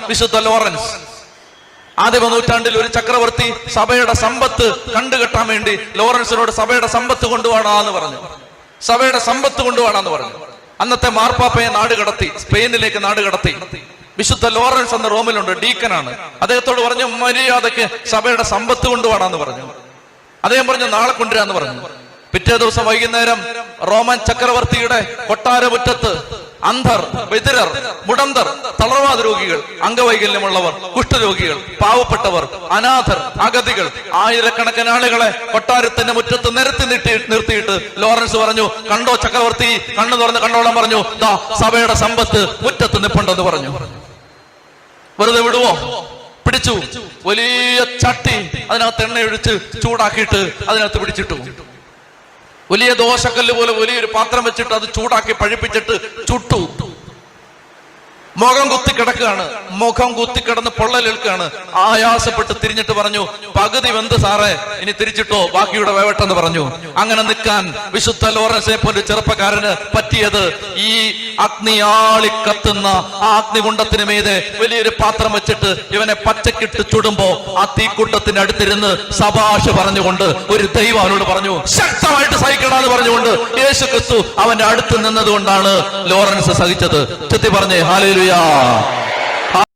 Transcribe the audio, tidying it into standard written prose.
വിശുദ്ധ ലോറൻസ്. ആദ്യ നൂറ്റാണ്ടിൽ ഒരു ചക്രവർത്തി സഭയുടെ സമ്പത്ത് കണ്ടുകെട്ടാൻ വേണ്ടി ലോറൻസിനോട് സഭയുടെ സമ്പത്ത് കൊണ്ടുപോകണമെന്ന് പറഞ്ഞു. സഭയുടെ സമ്പത്ത് കൊണ്ടുപോകണമെന്ന് പറഞ്ഞു. അന്നത്തെ മാർപ്പാപ്പയെ നാട് കടത്തി, സ്പെയിനിലേക്ക് നാട് കടത്തി. വിശുദ്ധ ലോറൻസ് എന്ന റോമിലുണ്ട്, ഡീക്കനാണ്. അദ്ദേഹത്തോട് പറഞ്ഞു, മര്യാദക്ക് സഭയുടെ സമ്പത്ത് കൊണ്ടുപോകണമെന്ന് പറഞ്ഞു. അദ്ദേഹം പറഞ്ഞു, നാളെ കൊണ്ടുവരാന്ന് പറഞ്ഞു. പിറ്റേ ദിവസം വൈകുന്നേരം റോമൻ ചക്രവർത്തിയുടെ കൊട്ടാരമുറ്റത്ത് അന്ധർ, ബധിരർ, മുടന്തർ, തളർവാദ രോഗികൾ, അംഗവൈകല്യമുള്ളവർ, കുഷ്ഠരോഗികൾ, പാവപ്പെട്ടവർ, അനാഥർ, അഗതികൾ, ആയിരക്കണക്കിന് ആളുകളെ കൊട്ടാരത്തിന്റെ മുറ്റത്ത് നിരത്തി നിർത്തിയിട്ട് ലോറൻസ് പറഞ്ഞു, കണ്ടോ ചക്രവർത്തി, കണ്ണു തുറന്ന് കണ്ടോളാൻ പറഞ്ഞു. ദാ സഭയുടെ സമ്പത്ത് മുറ്റത്ത് നിപ്പുണ്ടെന്ന് പറഞ്ഞു. വെറുതെ വിടുവോ? പിടിച്ചു. വലിയ ചട്ടി അതിനകത്ത് എണ്ണ ഒഴിച്ച് ചൂടാക്കിയിട്ട് അതിനകത്ത് പിടിച്ചിട്ടു. വലിയ ദോശക്കല്ല് പോലെ വലിയൊരു പാത്രം വെച്ചിട്ട് അത് ചൂടാക്കി പഴിപ്പിച്ചിട്ട് ചുട്ടു. മുഖം കുത്തി കിടക്കുകയാണ്. മുഖം കുത്തി കിടന്ന് പൊള്ളലേൽക്കുകയാണ്. ആയാസപ്പെട്ട് തിരിഞ്ഞിട്ട് പറഞ്ഞു, പകുതി വെന്ത് സാറേ, ഇനി തിരിച്ചിട്ടോ, ബാക്കിയുടെ വേവട്ടെന്ന് പറഞ്ഞു. അങ്ങനെ നിൽക്കാൻ വിശുദ്ധ ലോറൻസിനെ പോലെ ചെറുപ്പക്കാരന് പറ്റിയത് ഈ അഗ്നിയാളി കത്തുന്ന ആ അഗ്നികുണ്ഡത്തിന് മീതെ വലിയൊരു പാത്രം വെച്ചിട്ട് ഇവനെ പച്ചക്കിട്ട് ചുടുമ്പോ ആ തീക്കുണ്ടത്തിന്റെ അടുത്തിരുന്ന് സഭാഷ പറഞ്ഞുകൊണ്ട് ഒരു ദൈവം അവനോട് പറഞ്ഞു, ശക്തമായിട്ട് സഹിക്കണമെന്ന് പറഞ്ഞുകൊണ്ട് യേശു ക്രിസ്തു അവന്റെ അടുത്ത് നിന്നത് കൊണ്ടാണ് ലോറൻസ് സഹിച്ചത്. ചെത്തി പറഞ്ഞേ ഹല്ലേലൂയ.